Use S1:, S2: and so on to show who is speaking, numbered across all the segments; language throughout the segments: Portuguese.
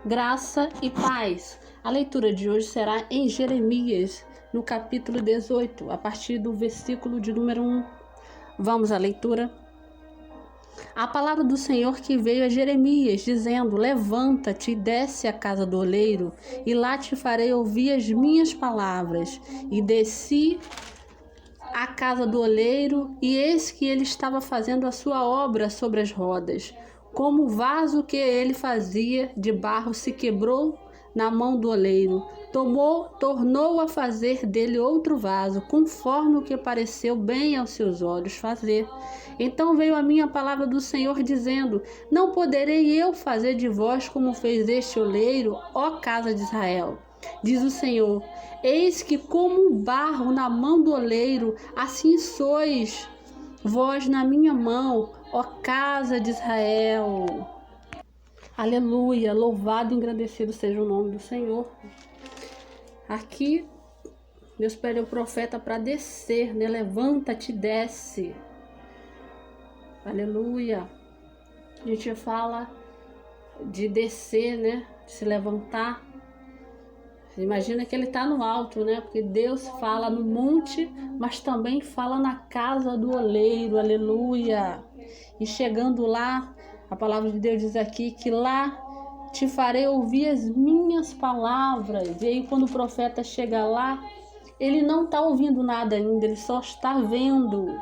S1: Graça e paz. A leitura de hoje será em Jeremias, no capítulo 18, a partir do versículo de número 1. Vamos à leitura. A palavra do Senhor que veio a Jeremias, dizendo: Levanta-te e desce à casa do oleiro, e lá te farei ouvir as minhas palavras. E desci à casa do oleiro, e eis que ele estava fazendo a sua obra sobre as rodas. Como o vaso que ele fazia de barro se quebrou na mão do oleiro, tornou a fazer dele outro vaso, conforme o que pareceu bem aos seus olhos fazer. Então veio a minha palavra do Senhor, dizendo: Não poderei eu fazer de vós como fez este oleiro, ó casa de Israel? Diz o Senhor: Eis que como um barro na mão do oleiro, assim sois vós na minha mão, ó casa de Israel. Aleluia, louvado e engrandecido seja o nome do Senhor. Aqui, Deus pede ao profeta para descer, né? Levanta-te e desce. Aleluia. A gente fala de descer, né? De se levantar. Imagina que ele está no alto, né? Porque Deus fala no monte, mas também fala na casa do oleiro. Aleluia. E chegando lá, a palavra de Deus diz aqui que lá te farei ouvir as minhas palavras. E aí quando o profeta chega lá, ele não está ouvindo nada ainda, ele só está vendo.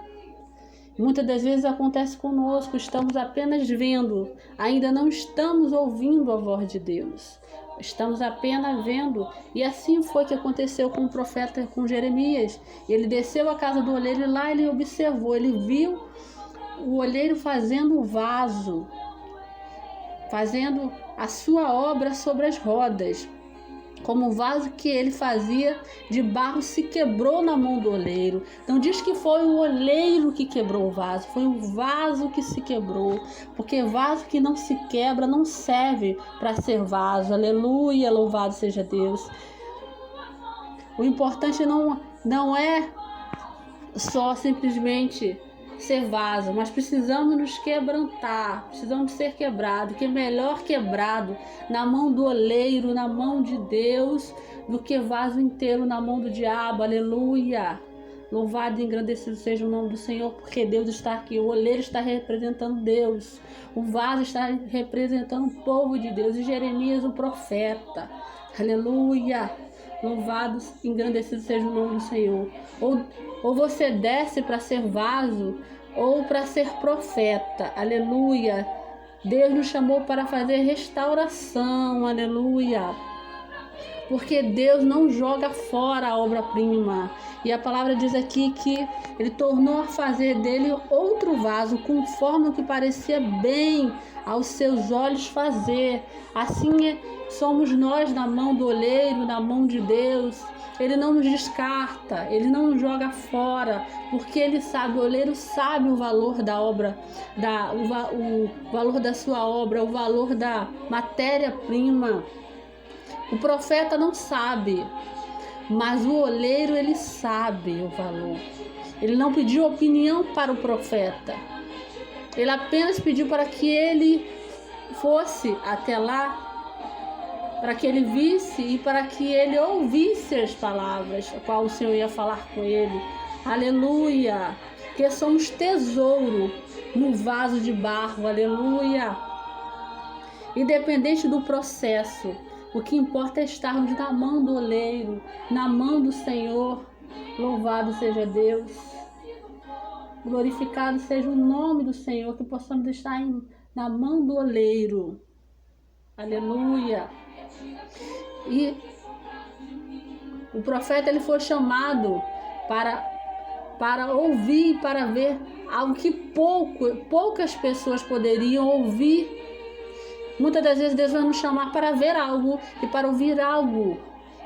S1: Muitas das vezes acontece conosco, estamos apenas vendo, ainda não estamos ouvindo a voz de Deus. Estamos apenas vendo, e assim foi que aconteceu com o profeta, com Jeremias. Ele desceu à casa do olheiro e lá ele observou, ele viu o olheiro fazendo o vaso, fazendo a sua obra sobre as rodas. Como o vaso que ele fazia de barro se quebrou na mão do oleiro. Não diz que foi o oleiro que quebrou o vaso, foi o vaso que se quebrou. Porque vaso que não se quebra não serve para ser vaso. Aleluia, louvado seja Deus. O importante não é só simplesmente ser vaso, mas precisamos nos quebrantar, precisamos ser quebrados, que é melhor quebrado na mão do oleiro, na mão de Deus, do que vaso inteiro na mão do diabo. Aleluia, louvado e engrandecido seja o nome do Senhor, porque Deus está aqui, o oleiro está representando Deus, o vaso está representando o povo de Deus, e Jeremias o profeta. Aleluia, louvado e engrandecido seja o nome do Senhor. Ou você desce para ser vaso ou para ser profeta. Aleluia. Deus nos chamou para fazer restauração. Aleluia. Porque Deus não joga fora a obra-prima. E a palavra diz aqui que ele tornou a fazer dele outro vaso, conforme o que parecia bem aos seus olhos fazer. Assim somos nós na mão do oleiro, na mão de Deus. Ele não nos descarta, ele não nos joga fora, porque ele sabe, o oleiro sabe o valor da obra, o valor da sua obra, o valor da matéria-prima. O profeta não sabe, mas o oleiro ele sabe o valor. Ele não pediu opinião para o profeta. Ele apenas pediu para que ele fosse até lá, para que ele visse e para que ele ouvisse as palavras, a qual o Senhor ia falar com ele. Aleluia! Que somos tesouro no vaso de barro. Aleluia! Independente do processo, o que importa é estarmos na mão do oleiro, na mão do Senhor. Louvado seja Deus. Glorificado seja o nome do Senhor, que possamos estar na mão do oleiro. Aleluia. E o profeta ele foi chamado para ouvir, para ver algo que poucas pessoas poderiam ouvir. Muitas das vezes Deus vai nos chamar para ver algo e para ouvir algo,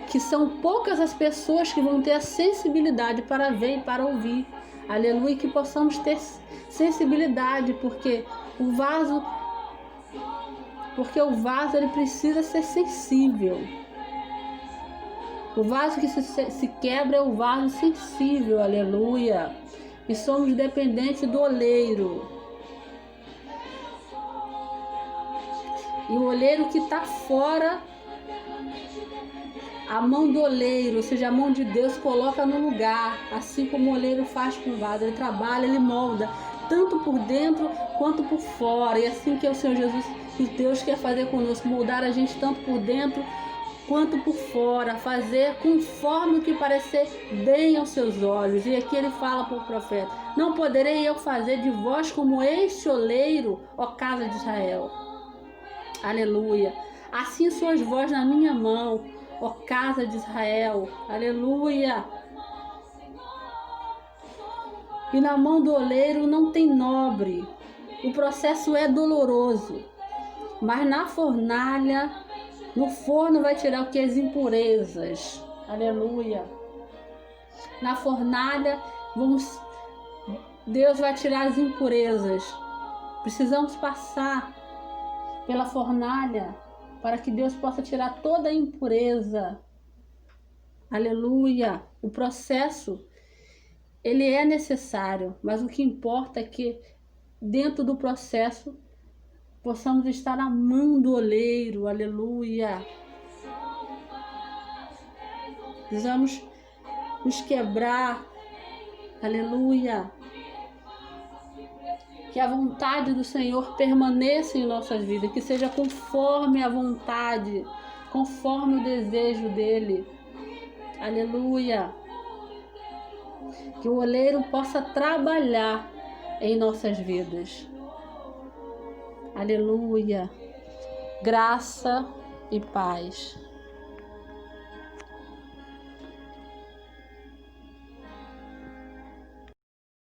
S1: que são poucas as pessoas que vão ter a sensibilidade para ver e para ouvir. Aleluia, que possamos ter sensibilidade, porque o vaso ele precisa ser sensível. O vaso que se quebra é o vaso sensível, aleluia. E somos dependentes do oleiro. E o olheiro que está fora, a mão do oleiro, ou seja, a mão de Deus, coloca no lugar, assim como o oleiro faz com o vaso. Ele trabalha, ele molda, tanto por dentro quanto por fora. E assim que é o Senhor Jesus, que Deus quer fazer conosco, moldar a gente tanto por dentro quanto por fora, fazer conforme o que parecer bem aos seus olhos. E aqui ele fala para o profeta: não poderei eu fazer de vós como este oleiro, ó casa de Israel. Aleluia. Assim sois vós na minha mão, ó casa de Israel. Aleluia. E na mão do oleiro não tem nobre. O processo é doloroso, mas na fornalha, no forno vai tirar o que? As impurezas. Aleluia. Na fornalha, Deus vai tirar as impurezas. Precisamos passar pela fornalha para que Deus possa tirar toda a impureza. Aleluia. O processo, ele é necessário, mas o que importa é que dentro do processo possamos estar na mão do oleiro. Aleluia. Precisamos nos quebrar. Aleluia. Que a vontade do Senhor permaneça em nossas vidas, que seja conforme a vontade, conforme o desejo dele. Aleluia. Que o oleiro possa trabalhar em nossas vidas. Aleluia. Graça e paz.